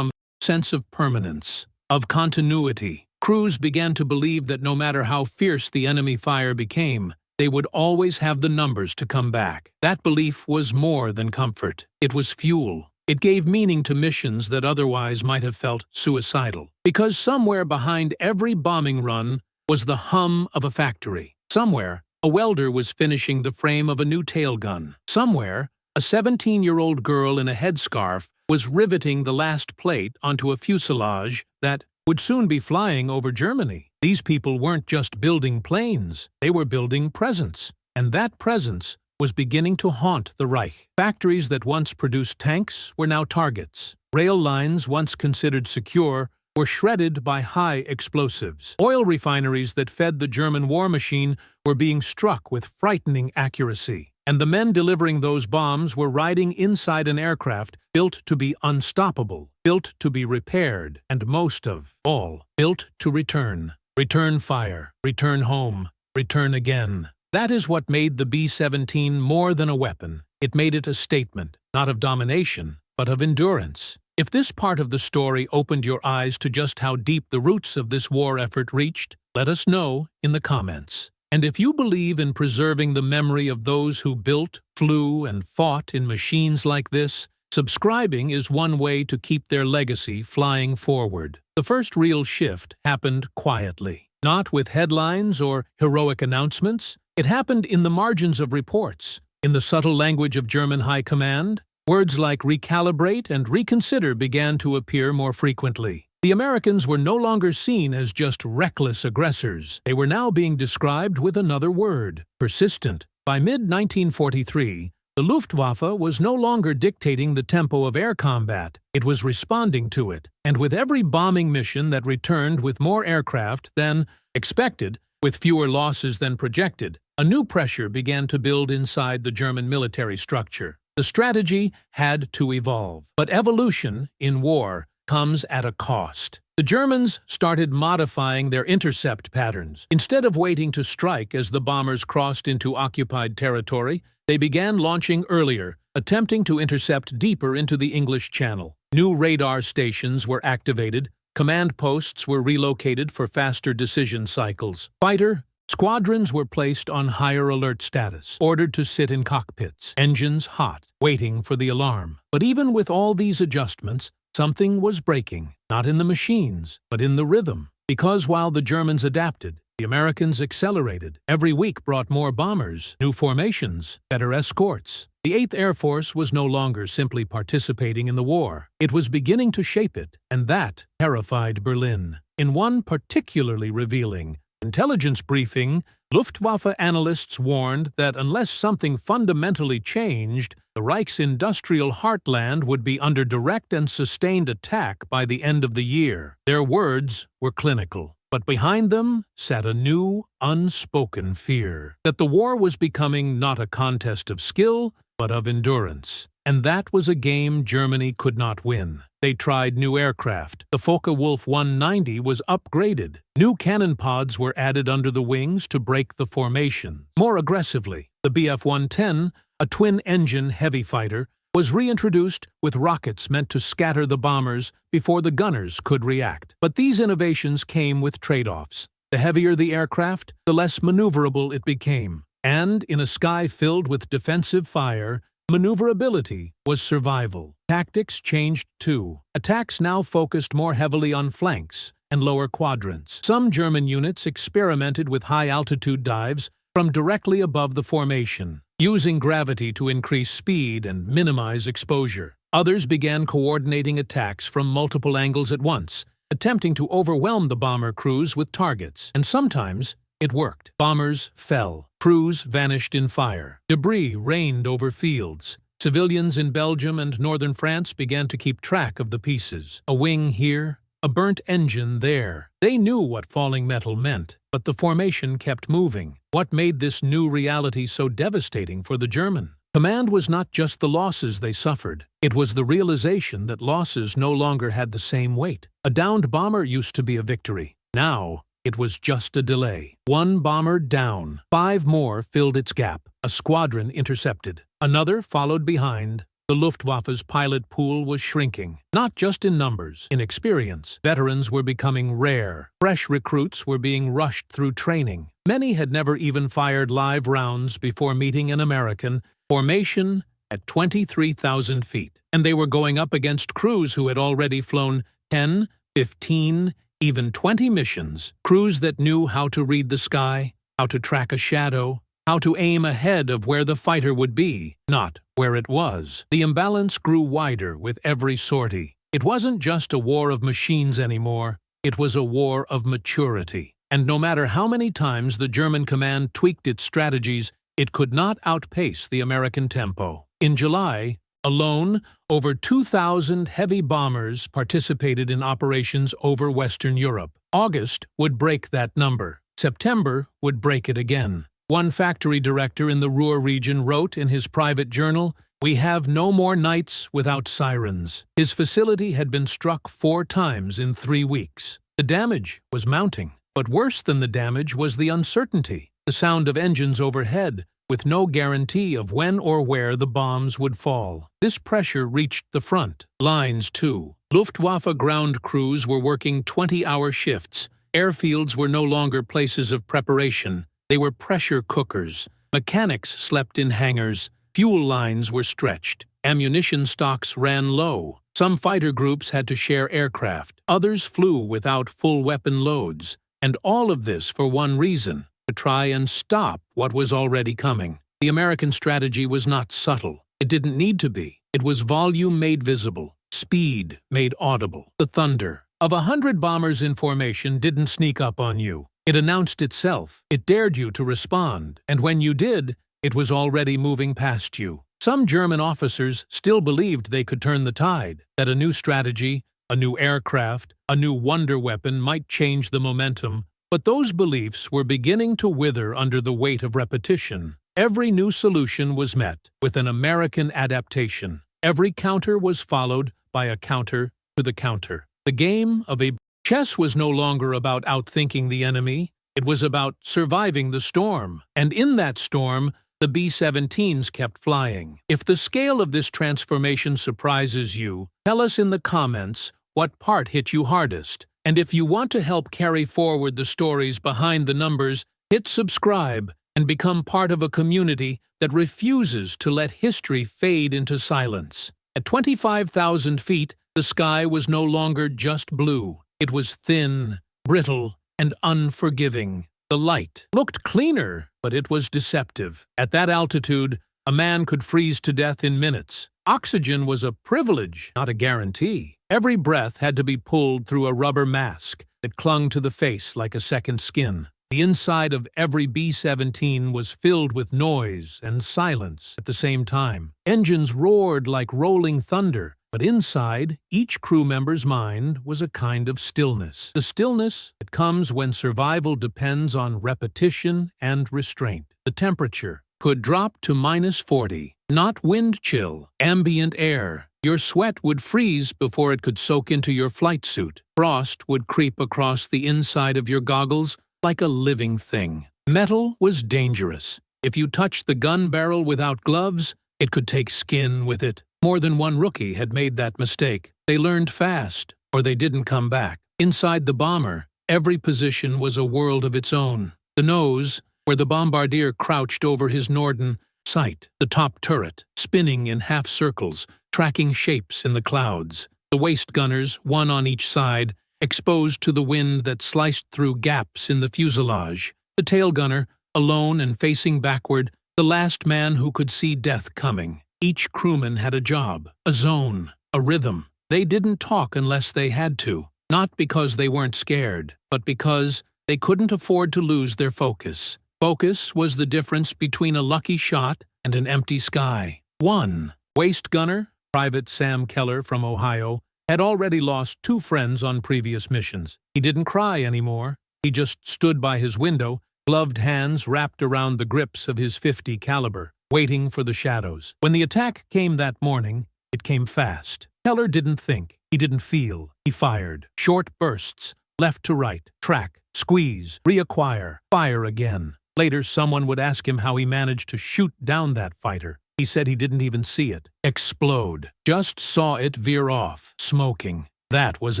S1: sense of permanence, of continuity. Crews began to believe that no matter how fierce the enemy fire became, they would always have the numbers to come back. That belief was more than comfort. It was fuel. It gave meaning to missions that otherwise might have felt suicidal. Because somewhere behind every bombing run was the hum of a factory. Somewhere, a welder was finishing the frame of a new tailgun. Somewhere, a 17-year-old girl in a headscarf was riveting the last plate onto a fuselage that would soon be flying over Germany. These people weren't just building planes, they were building presence. And that presence was beginning to haunt the Reich. Factories that once produced tanks were now targets. Rail lines once considered secure were shredded by high explosives. Oil refineries that fed the German war machine were being struck with frightening accuracy. And the men delivering those bombs were riding inside an aircraft built to be unstoppable, built to be repaired, and most of all, built to return. Return fire, return home, return again. That is what made the B-17 more than a weapon. It made it a statement, not of domination, but of endurance. If this part of the story opened your eyes to just how deep the roots of this war effort reached, let us know in the comments. And if you believe in preserving the memory of those who built, flew, and fought in machines like this, subscribing is one way to keep their legacy flying forward. The first real shift happened quietly, not with headlines or heroic announcements. It happened in the margins of reports, in the subtle language of German high command. Words like recalibrate and reconsider began to appear more frequently. The Americans were no longer seen as just reckless aggressors. They were now being described with another word: persistent. By mid-1943, the Luftwaffe was no longer dictating the tempo of air combat. It was responding to it. And with every bombing mission that returned with more aircraft than expected, with fewer losses than projected, a new pressure began to build inside the German military structure. The strategy had to evolve. But evolution, in war, comes at a cost. The Germans started modifying their intercept patterns. Instead of waiting to strike as the bombers crossed into occupied territory, they began launching earlier, attempting to intercept deeper into the English Channel. New radar stations were activated, command posts were relocated for faster decision cycles. Fighter squadrons were placed on higher alert status, ordered to sit in cockpits, engines hot, waiting for the alarm. But even with all these adjustments, something was breaking, not in the machines, but in the rhythm. Because while the Germans adapted, the Americans accelerated. Every week brought more bombers, new formations, better escorts. The 8th Air Force was no longer simply participating in the war. It was beginning to shape it, and that terrified Berlin. In one particularly revealing intelligence briefing, Luftwaffe analysts warned that unless something fundamentally changed, the Reich's industrial heartland would be under direct and sustained attack by the end of the year. Their words were clinical, but behind them sat a new, unspoken fear that the war was becoming not a contest of skill, but of endurance. And that was a game Germany could not win. They tried new aircraft. The Focke-Wulf 190 was upgraded. New cannon pods were added under the wings to break the formation. More aggressively, the Bf-110, a twin-engine heavy fighter, was reintroduced with rockets meant to scatter the bombers before the gunners could react. But these innovations came with trade-offs. The heavier the aircraft, the less maneuverable it became. And in a sky filled with defensive fire, maneuverability was survival. Tactics changed too. Attacks now focused more heavily on flanks and lower quadrants. Some German units experimented with high-altitude dives from directly above the formation, using gravity to increase speed and minimize exposure. Others began coordinating attacks from multiple angles at once, attempting to overwhelm the bomber crews with targets. And sometimes it worked. Bombers fell. Crews vanished in fire. Debris rained over fields. Civilians in Belgium and northern France began to keep track of the pieces. A wing here, a burnt engine there. They knew what falling metal meant, but the formation kept moving. What made this new reality so devastating for the German command was not just the losses they suffered. It was the realization that losses no longer had the same weight. A downed bomber used to be a victory. Now, It was just a delay. One bomber down. 5 more filled its gap. A squadron intercepted. Another followed behind. The Luftwaffe's pilot pool was shrinking, not just in numbers, in experience. Veterans were becoming rare. Fresh recruits were being rushed through training. Many had never even fired live rounds before meeting an American. Formation at 23,000 feet. And they were going up against crews who had already flown 10, 15, even 20 missions. Crews that knew how to read the sky, how to track a shadow, how to aim ahead of where the fighter would be, not where it was. The imbalance grew wider with every sortie. It wasn't just a war of machines anymore. It was a war of maturity. And no matter how many times the German command tweaked its strategies, it could not outpace the American tempo. In July, alone, over 2,000 heavy bombers participated in operations over Western Europe. August would break that number. September would break it again. One factory director in the Ruhr region wrote in his private journal, "We have no more nights without sirens." His facility had been struck 4 times in 3 weeks. The damage was mounting, but worse than the damage was the uncertainty, the sound of engines overhead, with no guarantee of when or where the bombs would fall. This pressure reached the front lines too. Luftwaffe ground crews were working 20-hour shifts. Airfields were no longer places of preparation. They were pressure cookers. Mechanics slept in hangars. Fuel lines were stretched. Ammunition stocks ran low. Some fighter groups had to share aircraft. Others flew without full weapon loads. And all of this for one reason: to try and stop what was already coming. The American strategy was not subtle. It didn't need to be. It was volume made visible, speed made audible. The thunder of 100 bombers in formation didn't sneak up on you. It announced itself. It dared you to respond. And when you did, it was already moving past you. Some German officers still believed they could turn the tide, that a new strategy, a new aircraft, a new wonder weapon might change the momentum. But those beliefs were beginning to wither under the weight of repetition. Every new solution was met with an American adaptation. Every counter was followed by a counter to the counter. The game of chess was no longer about outthinking the enemy. It was about surviving the storm. And in that storm, the B-17s kept flying. If the scale of this transformation surprises you, tell us in the comments what part hit you hardest. And if you want to help carry forward the stories behind the numbers, hit subscribe and become part of a community that refuses to let history fade into silence. At 25,000 feet, the sky was no longer just blue. It was thin, brittle, and unforgiving. The light looked cleaner, but it was deceptive. At that altitude, a man could freeze to death in minutes. Oxygen was a privilege, not a guarantee. Every breath had to be pulled through a rubber mask that clung to the face like a second skin. The inside of every B-17 was filled with noise and silence at the same time. Engines roared like rolling thunder, but inside, each crew member's mind was a kind of stillness. The stillness that comes when survival depends on repetition and restraint. The temperature could drop to -40, not wind chill, ambient air. Your sweat would freeze before it could soak into your flight suit. Frost would creep across the inside of your goggles like a living thing. Metal was dangerous. If you touched the gun barrel without gloves, it could take skin with it. More than one rookie had made that mistake. They learned fast, or they didn't come back. Inside the bomber, every position was a world of its own. The nose, where the bombardier crouched over his Norden sight. The top turret, spinning in half circles, tracking shapes in the clouds. The waist gunners, one on each side, exposed to the wind that sliced through gaps in the fuselage. The tail gunner, alone and facing backward, the last man who could see death coming. Each crewman had a job, a zone, a rhythm. They didn't talk unless they had to, not because they weren't scared, but because they couldn't afford to lose their focus. Focus was the difference between a lucky shot and an empty sky. One waist gunner, Private Sam Keller from Ohio, had already lost 2 friends on previous missions. He didn't cry anymore. He just stood by his window, gloved hands wrapped around the grips of his .50 caliber, waiting for the shadows. When the attack came that morning, it came fast. Keller didn't think. He didn't feel. He fired. Short bursts, left to right, track, squeeze, reacquire, fire again. Later, someone would ask him how he managed to shoot down that fighter. He said he didn't even see it explode, just saw it veer off, smoking. That was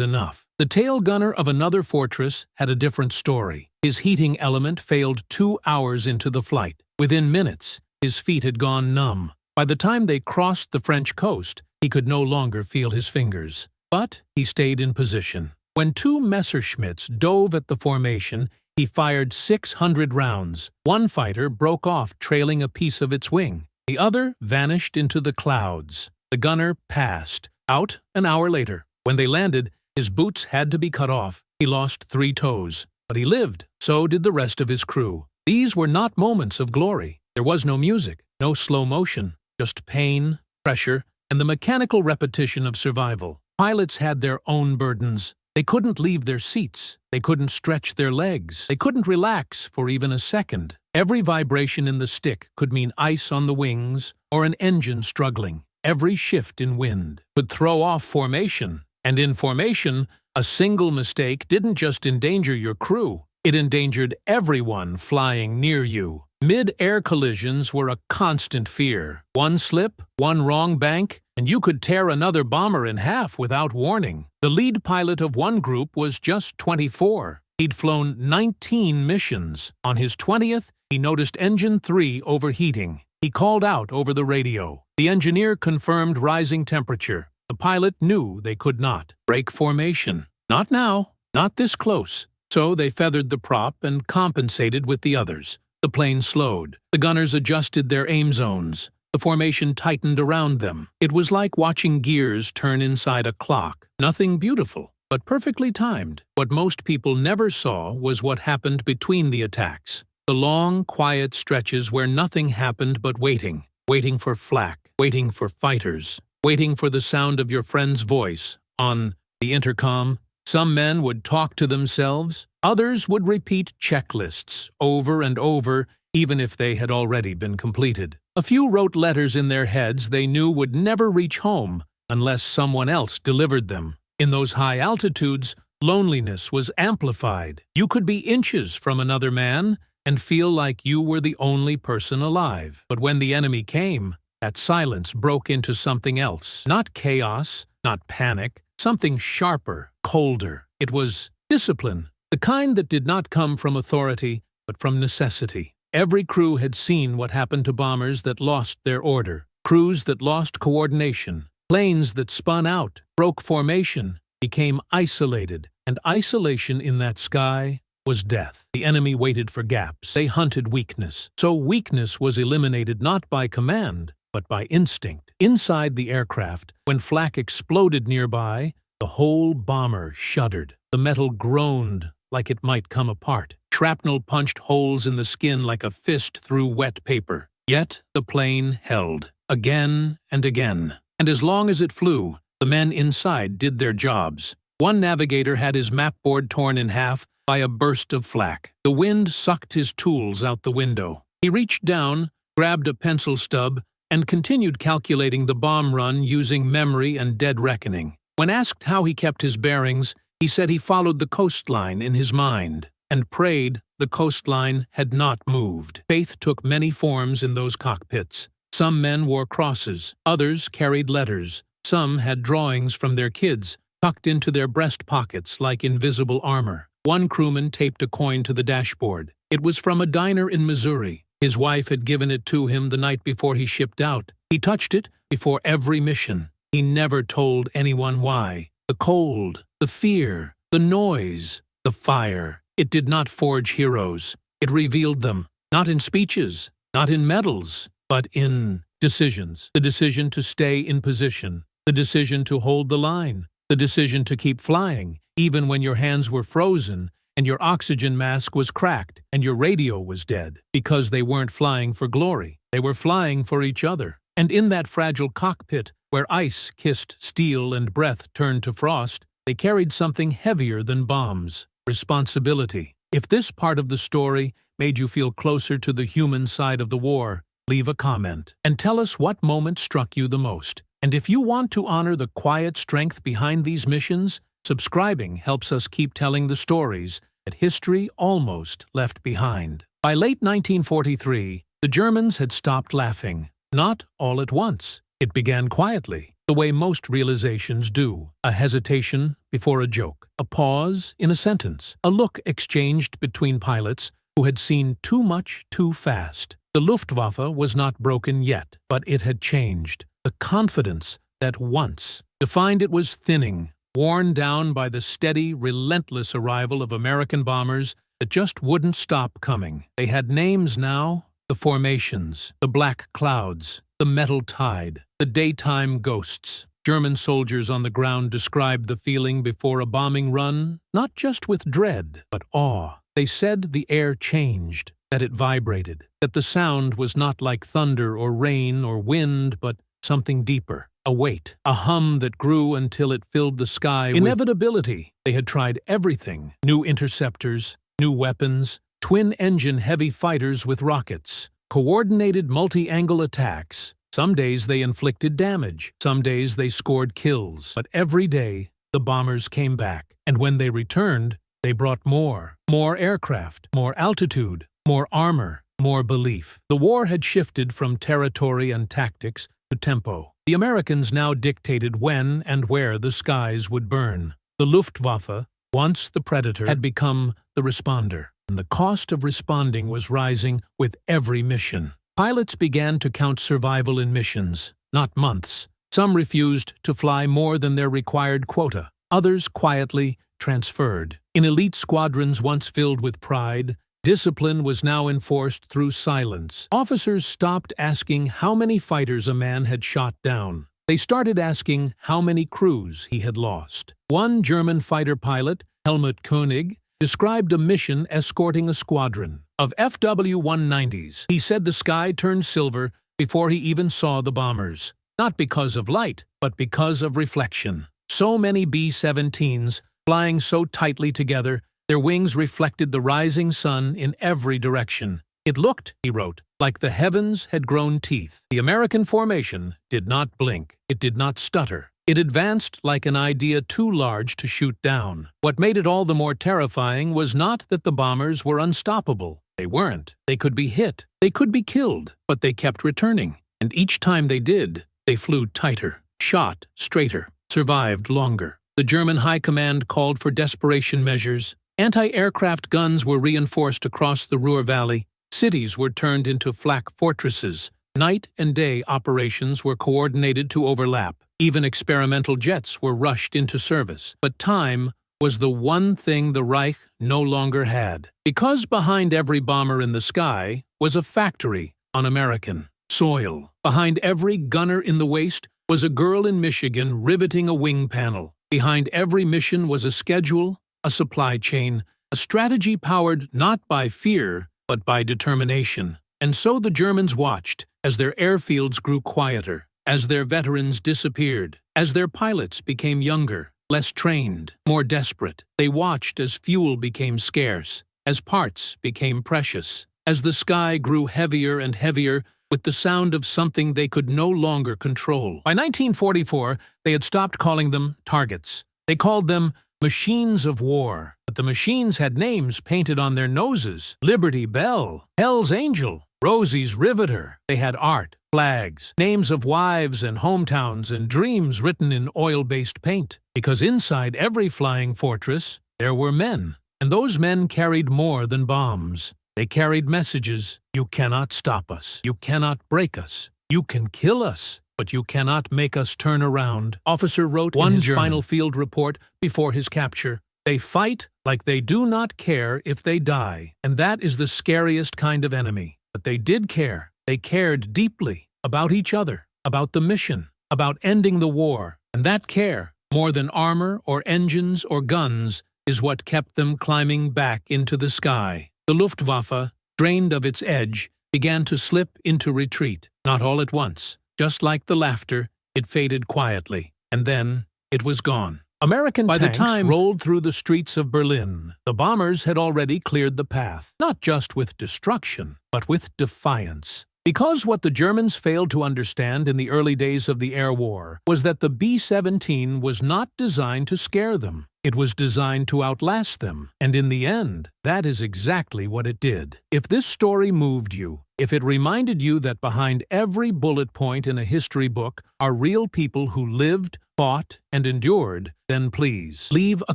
S1: enough. The tail gunner of another fortress had a different story. His heating element failed 2 hours into the flight. Within minutes, his feet had gone numb. By the time they crossed the French coast, he could no longer feel his fingers. But he stayed in position. When 2 Messerschmitts dove at the formation, he fired 600 rounds. One fighter broke off, trailing a piece of its wing. The other vanished into the clouds. The gunner passed out an hour later. When they landed, his boots had to be cut off. He lost 3 toes. But he lived. So did the rest of his crew. These were not moments of glory. There was no music, no slow motion, just pain, pressure, and the mechanical repetition of survival. Pilots had their own burdens. They couldn't leave their seats. They couldn't stretch their legs. They couldn't relax for even a second. Every vibration in the stick could mean ice on the wings or an engine struggling. Every shift in wind could throw off formation. And in formation, a single mistake didn't just endanger your crew. It endangered everyone flying near you. Mid-air collisions were a constant fear. One slip, one wrong bank, and you could tear another bomber in half without warning. The lead pilot of one group was just 24. He'd flown 19 missions. On his 20th, he noticed Engine 3 overheating. He called out over the radio. The engineer confirmed rising temperature. The pilot knew they could not break formation. Not now, not this close. So they feathered the prop and compensated with the others. The plane slowed. The gunners adjusted their aim zones. The formation tightened around them. It was like watching gears turn inside a clock. Nothing beautiful, but perfectly timed. What most people never saw was what happened between the attacks. The long, quiet stretches where nothing happened but waiting. Waiting for flak. Waiting for fighters. Waiting for the sound of your friend's voice. On the intercom, some men would talk to themselves. Others would repeat checklists over and over, even if they had already been completed. A few wrote letters in their heads they knew would never reach home unless someone else delivered them. In those high altitudes, loneliness was amplified. You could be inches from another man and feel like you were the only person alive. But when the enemy came, that silence broke into something else. Not chaos, not panic, something sharper, colder. It was discipline. The kind that did not come from authority, but from necessity. Every crew had seen what happened to bombers that lost their order, crews that lost coordination, planes that spun out, broke formation, became isolated, and isolation in that sky was death. The enemy waited for gaps. They hunted weakness. So weakness was eliminated not by command, but by instinct. Inside the aircraft, when flak exploded nearby, the whole bomber shuddered. The metal groaned like it might come apart. Shrapnel punched holes in the skin like a fist through wet paper. Yet the plane held, again and again. And as long as it flew, the men inside did their jobs. One navigator had his mapboard torn in half by a burst of flak. The wind sucked his tools out the window. He reached down, grabbed a pencil stub, and continued calculating the bomb run using memory and dead reckoning. When asked how he kept his bearings, he said he followed the coastline in his mind and prayed the coastline had not moved. Faith took many forms in those cockpits. Some men wore crosses, others carried letters, some had drawings from their kids tucked into their breast pockets like invisible armor. One crewman taped a coin to the dashboard. It was from a diner in Missouri. His wife had given it to him the night before he shipped out. He touched it before every mission. He never told anyone why. The cold, the fear, the noise, the fire. It did not forge heroes. It revealed them, not in speeches, not in medals, but in decisions. The decision to stay in position, the decision to hold the line, the decision to keep flying, even when your hands were frozen and your oxygen mask was cracked and your radio was dead, because they weren't flying for glory. They were flying for each other. And in that fragile cockpit, where ice kissed steel and breath turned to frost, they carried something heavier than bombs: responsibility. If this part of the story made you feel closer to the human side of the war, leave a comment and tell us what moment struck you the most. And if you want to honor the quiet strength behind these missions, Subscribing helps us keep telling the stories that history almost left behind. By late 1943, the Germans had stopped laughing. Not all at once. It began quietly, the way most realizations do. A hesitation before a joke, a pause in a sentence, a look exchanged between pilots who had seen too much too fast. The Luftwaffe was not broken yet, but it had changed. The confidence that once defined it was thinning, worn down by the steady, relentless arrival of American bombers that just wouldn't stop coming. They had names now: the formations, the black clouds, the metal tide, the daytime ghosts. German soldiers on the ground described the feeling before a bombing run, not just with dread, but awe. They said the air changed, that it vibrated, that the sound was not like thunder or rain or wind, but something deeper, a weight, a hum that grew until it filled the sky with inevitability. They had tried everything: new interceptors, new weapons, twin-engine heavy fighters with rockets, coordinated multi-angle attacks. Some days they inflicted damage, some days they scored kills, but every day the bombers came back, and when they returned, they brought more aircraft, more altitude, more armor, more belief. The war had shifted from territory and tactics to tempo. The Americans now dictated when and where the skies would burn. The Luftwaffe, once the predator, had become the responder, and the cost of responding was rising with every mission. Pilots began to count survival in missions, not months. Some refused to fly more than their required quota. Others quietly transferred. In elite squadrons once filled with pride, discipline was now enforced through silence. Officers stopped asking how many fighters a man had shot down. They started asking how many crews he had lost. One German fighter pilot, Helmut Koenig, described a mission escorting a squadron of FW-190s. He said the sky turned silver before he even saw the bombers, not because of light, but because of reflection. So many B-17s, flying so tightly together, their wings reflected the rising sun in every direction. It looked, he wrote, like the heavens had grown teeth. The American formation did not blink. It did not stutter. It advanced like an idea too large to shoot down. What made it all the more terrifying was not that the bombers were unstoppable. They weren't. They could be hit. They could be killed. But they kept returning. And each time they did, they flew tighter, shot straighter, survived longer. The German high command called for desperation measures. Anti-aircraft guns were reinforced across the Ruhr Valley. Cities were turned into flak fortresses. Night and day operations were coordinated to overlap. Even experimental jets were rushed into service. But time was the one thing the Reich no longer had. Because behind every bomber in the sky was a factory on American soil. Behind every gunner in the waist was a girl in Michigan riveting a wing panel. Behind every mission was a schedule, a supply chain, a strategy powered not by fear, but by determination. And so the Germans watched as their airfields grew quieter, as their veterans disappeared, as their pilots became younger, less trained, more desperate. They watched as fuel became scarce, as parts became precious, as the sky grew heavier and heavier with the sound of something they could no longer control. By 1944, they had stopped calling them targets. They called them machines of war. But the machines had names painted on their noses: Liberty Bell, Hell's Angel, Rosie's Riveter. They had art, flags, names of wives and hometowns, and dreams written in oil-based paint. Because inside every flying fortress, there were men. And those men carried more than bombs. They carried messages. You cannot stop us. You cannot break us. You can kill us, but you cannot make us turn around. Officer wrote in his final field report before his capture, "They fight like they do not care if they die." And that is the scariest kind of enemy. But they did care. They cared deeply about each other, about the mission, about ending the war. And that care, more than armor or engines or guns, is what kept them climbing back into the sky. The Luftwaffe, drained of its edge, began to slip into retreat. Not all at once. Just like the laughter, it faded quietly. And then it was gone. American tanks rolled through the streets of Berlin. The bombers had already cleared the path, not just with destruction, but with defiance. Because what the Germans failed to understand in the early days of the air war was that the B-17 was not designed to scare them. It was designed to outlast them, and in the end, that is exactly what it did. If this story moved you, if it reminded you that behind every bullet point in a history book are real people who lived, fought, and endured, then please leave a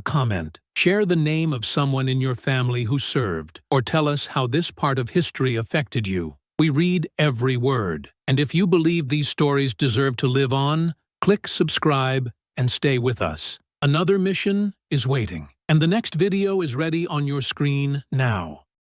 S1: comment, share the name of someone in your family who served, or tell us how this part of history affected you. We read every word, and if you believe these stories deserve to live on, click subscribe and stay with us. Another mission is waiting, and the next video is ready on your screen now.